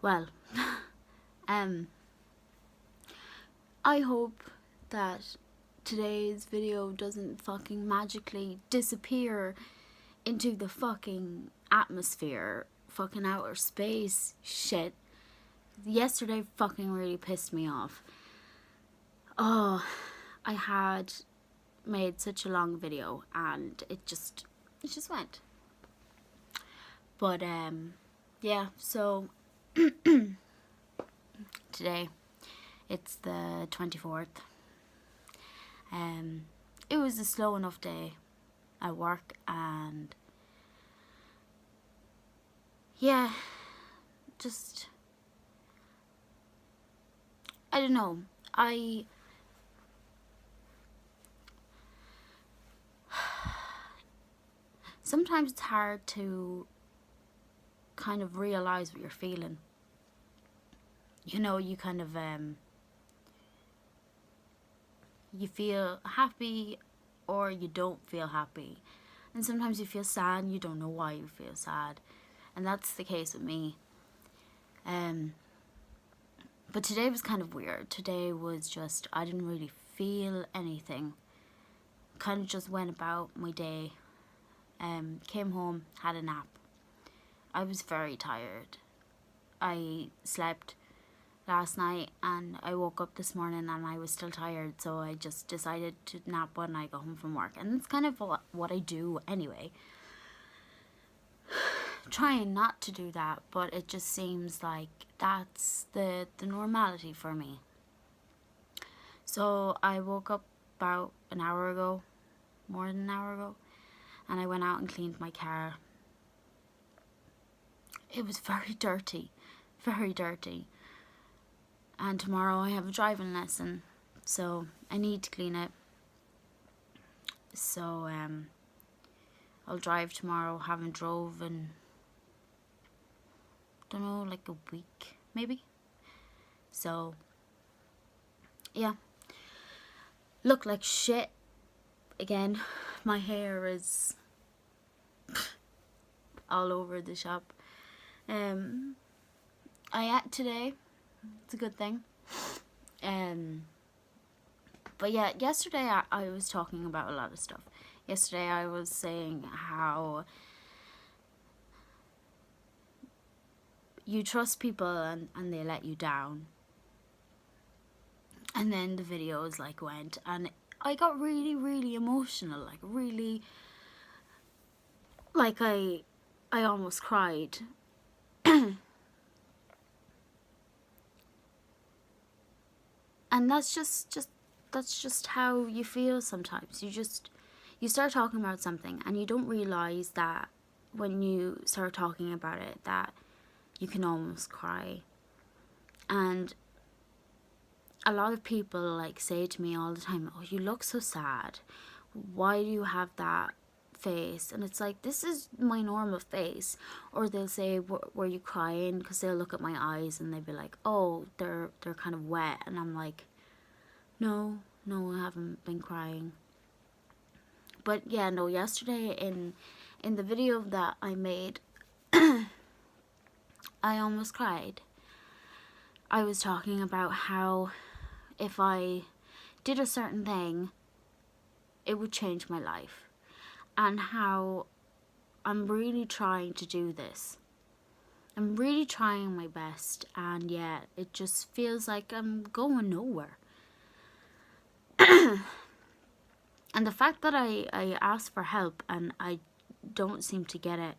Well, um, I hope that today's video doesn't fucking magically disappear into the fucking atmosphere, fucking outer space shit. Yesterday fucking really pissed me off. Oh, I had made such a long video and it just went. But yeah, so today it's the 24th. It was a slow enough day at work, and yeah, just I don't know. Sometimes it's hard to kind of realize what you're feeling. You know, you kind of you feel happy or you don't feel happy. And sometimes you feel sad and you don't know why you feel sad. And that's the case with me. But today was kind of weird. Today was just, I didn't really feel anything. Kind of just went about my day. Came home, had a nap. I was very tired. I slept last night and I woke up this morning and I was still tired, so I just decided to nap when I got home from work. And it's kind of what I do anyway. Trying not to do that, but it just seems like that's the normality for me. So I woke up about an hour ago, more than an hour ago, and I went out and cleaned my car. It was very dirty, very dirty. And tomorrow I have a driving lesson, so I need to clean it. So I'll drive tomorrow. Haven't drove in, don't know, like a week maybe. So yeah, look like shit again. My hair is all over the shop. I ate today. It's a good thing. But yeah, yesterday I was talking about a lot of stuff. Yesterday I was saying how you trust people and they let you down. And then the videos like went and I got really, really emotional. Like really, like I almost cried. And that's just how you feel sometimes. You start talking about something and you don't realize that when you start talking about it that you can almost cry. And a lot of people like say to me all the time, "Oh, you look so sad. Why do you have that face?" And it's like, this is my normal face. Or they'll say, "Were you crying?" Because they'll look at my eyes and they'll be like, "Oh, they're kind of wet." And I'm like, no, I haven't been crying. But yeah, no, yesterday in the video that I made, I almost cried. I was talking about how if I did a certain thing, it would change my life. And how I'm really trying to do this. I'm really trying my best, and yet it just feels like I'm going nowhere. And the fact that I ask for help and I don't seem to get it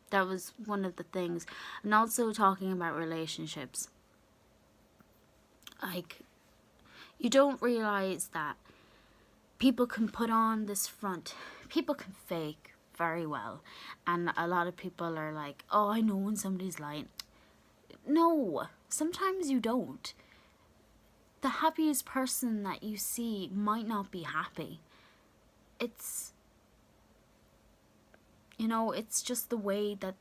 that was one of the things. And also talking about relationships. Like, you don't realize that people can put on this front. People can fake very well. And a lot of people are like, "Oh, I know when somebody's lying." No, sometimes you don't. The happiest person that you see might not be happy. It's, you know, it's just the way that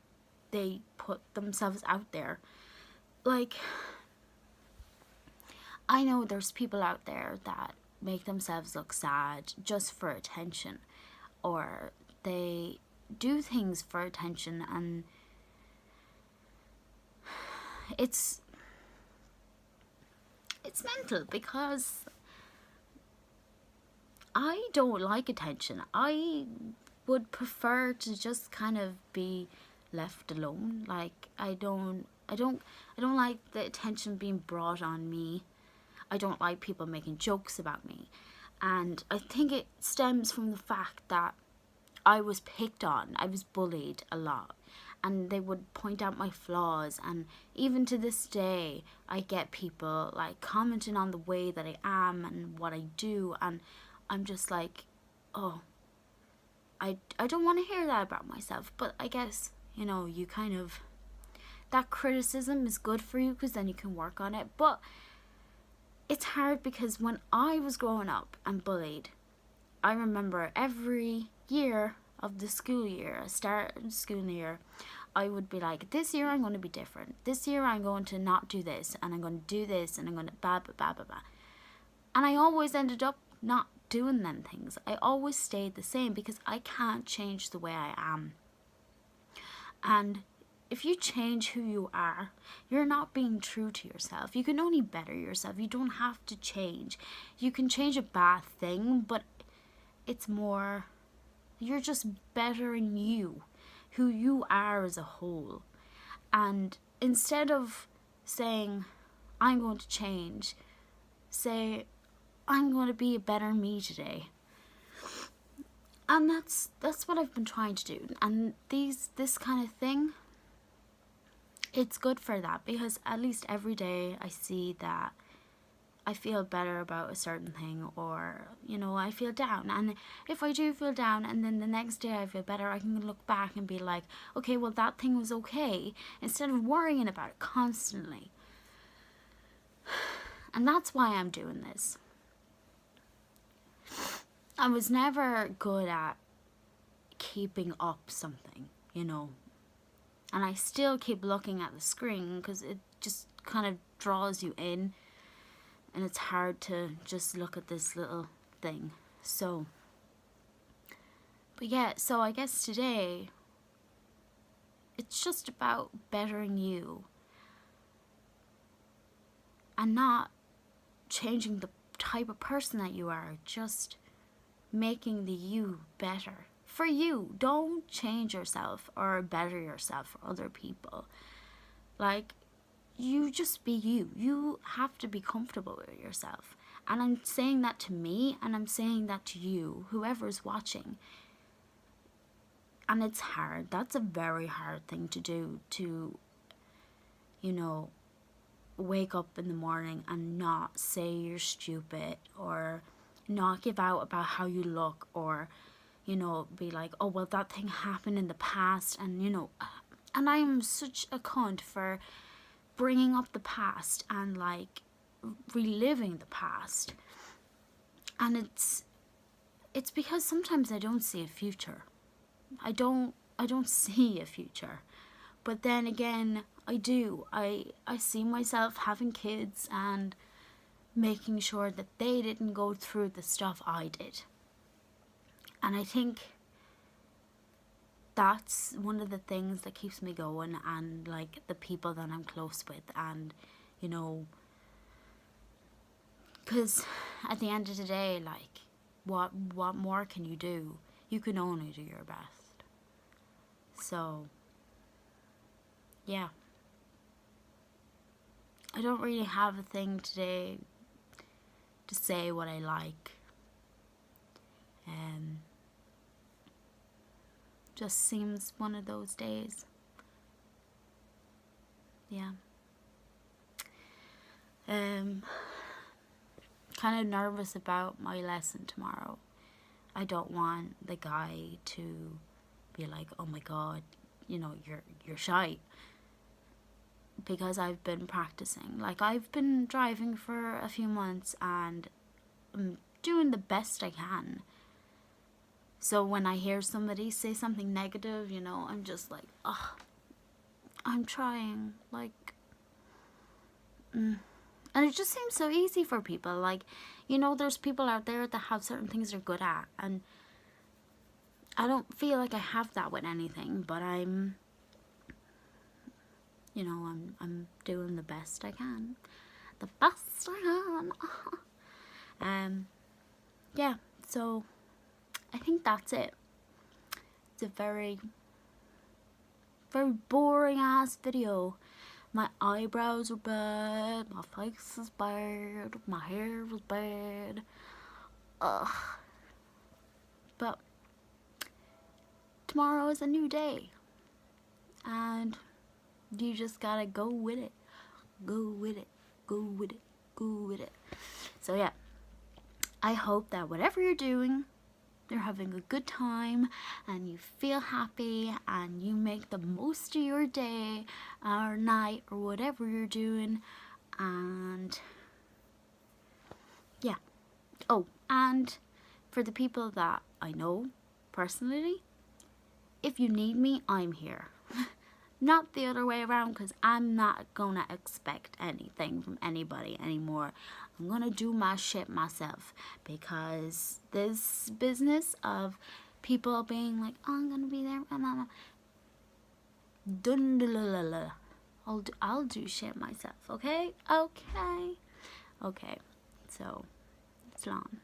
they put themselves out there. Like, I know there's people out there that make themselves look sad just for attention, or they do things for attention, and it's mental, because I don't like attention. I would prefer to just kind of be left alone. Like, I don't like the attention being brought on me. I don't like people making jokes about me. And I think it stems from the fact that I was picked on. I was bullied a lot. And they would point out my flaws. And even to this day, I get people like commenting on the way that I am and what I do. And I'm just like, oh, I don't want to hear that about myself. But I guess, you know, you kind of, that criticism is good for you, because then you can work on it. But it's hard, because when I was growing up and bullied, I remember every year of the school year, start of the school year, I would be like, this year I'm going to be different. This year I'm going to not do this, and I'm going to do this, and I'm going to blah, blah, blah, blah, blah. And I always ended up not doing them things. I always stayed the same, because I can't change the way I am. And if you change who you are, you're not being true to yourself. You can only better yourself. You don't have to change. You can change a bad thing, but it's more, you're just bettering you, who you are as a whole. And instead of saying, I'm going to change, say, I'm going to be a better me today. And that's what I've been trying to do. And this kind of thing, it's good for that, because at least every day I see that I feel better about a certain thing, or, you know, I feel down. And if I do feel down and then the next day I feel better, I can look back and be like, okay, well, that thing was okay, instead of worrying about it constantly. And that's why I'm doing this. I was never good at keeping up something, you know. And I still keep looking at the screen, because it just kind of draws you in. And it's hard to just look at this little thing. So, but yeah, so I guess today, it's just about bettering you. And not changing the type of person that you are. Just making the you better. For you. Don't change yourself or better yourself for other people. Like, you just be you. You have to be comfortable with yourself. And I'm saying that to me, and I'm saying that to you, whoever's watching. And it's hard. That's a very hard thing to do, to, you know, wake up in the morning and not say you're stupid, or not give out about how you look, or, you know, be like, oh, well, that thing happened in the past, and, you know, and I am such a cunt for bringing up the past and, like, reliving the past. And it's because sometimes I don't see a future. I don't see a future. But then again, I do. I see myself having kids and making sure that they didn't go through the stuff I did. And I think that's one of the things that keeps me going, and, like, the people that I'm close with, and, you know, because at the end of the day, like, what more can you do? You can only do your best. So, yeah. I don't really have a thing today to say what I like. Just seems one of those days. Yeah. Kind of nervous about my lesson tomorrow. I don't want the guy to be like, oh my god, you know, you're shy. Because I've been practicing. Like, I've been driving for a few months and I'm doing the best I can. So when I hear somebody say something negative, you know, I'm just like, oh, I'm trying. Like, and it just seems so easy for people. Like, you know, there's people out there that have certain things they're good at. And I don't feel like I have that with anything, but I'm, you know, I'm doing the best I can. The best I can. Yeah, so I think that's it. It's a very, very boring ass video. My eyebrows are bad, my face is bad, my hair was bad. Ugh. But tomorrow is a new day, and you just gotta go with it. Go with it. Go with it. Go with it. So yeah, I hope that whatever you're doing, you're having a good time and you feel happy and you make the most of your day or night or whatever you're doing. And yeah. Oh, and for the people that I know personally, if you need me, I'm here. Not the other way around, because I'm not gonna expect anything from anybody anymore. I'm gonna do my shit myself, because this business of people being like, oh, I'm gonna be there, I'll do shit myself, okay? Okay. So, it's long.